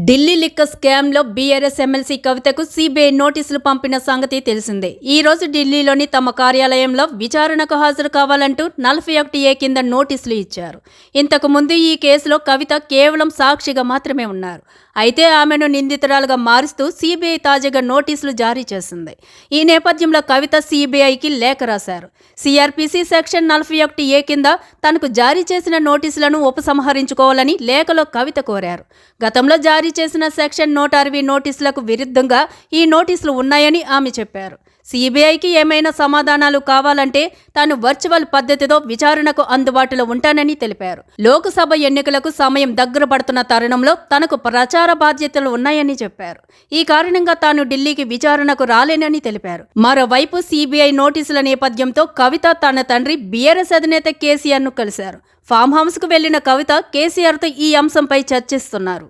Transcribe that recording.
Delhi liquor స్కామ్లో BRS MLC కవితకు CBI నోటీసులు పంపిన సంగతి తెలిసిందే. ఈ రోజు ఢిల్లీలోని తమ కార్యాలయంలో విచారణకు హాజరు కావాలంటూ 41A కింద నోటీసులు ఇచ్చారు. ఇంతకు ముందు ఈ కేసులో కవిత కేవలం సాక్షిగా మాత్రమే ఉన్నారు. అయితే ఆమెను నిందితురాలుగా మారుస్తూ సిబిఐ తాజాగా నోటీసులు జారీ చేసింది. ఈ నేపథ్యంలో కవిత సిబిఐకి లేఖ రాశారు. సిఆర్పిసి సెక్షన్ 41A కింద తనకు జారీ చేసిన నోటీసులను ఉపసంహరించుకోవాలని లేఖలో కవిత కోరారు. గతంలో జారీ చేసిన సెక్షన్ 160 నోటీసులకు విరుద్ధంగా ఈ నోటీసులు ఉన్నాయని ఆమె చెప్పారు. సిబిఐకి ఏమైనా సమాధానాలు కావాలంటే తాను వర్చువల్ పద్ధతితో విచారణకు అందుబాటులో ఉంటానని తెలిపారు. లోక్సభ ఎన్నికలకు సమయం దగ్గర పడుతున్న తరుణంలో తనకు ప్రచార బాధ్యతలు ఉన్నాయని చెప్పారు. ఈ కారణంగా తాను ఢిల్లీకి విచారణకు రాలేనని తెలిపారు. మరోవైపు సిబిఐ నోటీసుల నేపథ్యంతో కవిత తన తండ్రి బీఆర్ఎస్ అధినేత కేసీఆర్ను కలిశారు. ఫామ్ హౌస్కు వెళ్లిన కవిత కేసీఆర్తో ఈ అంశంపై చర్చిస్తున్నారు.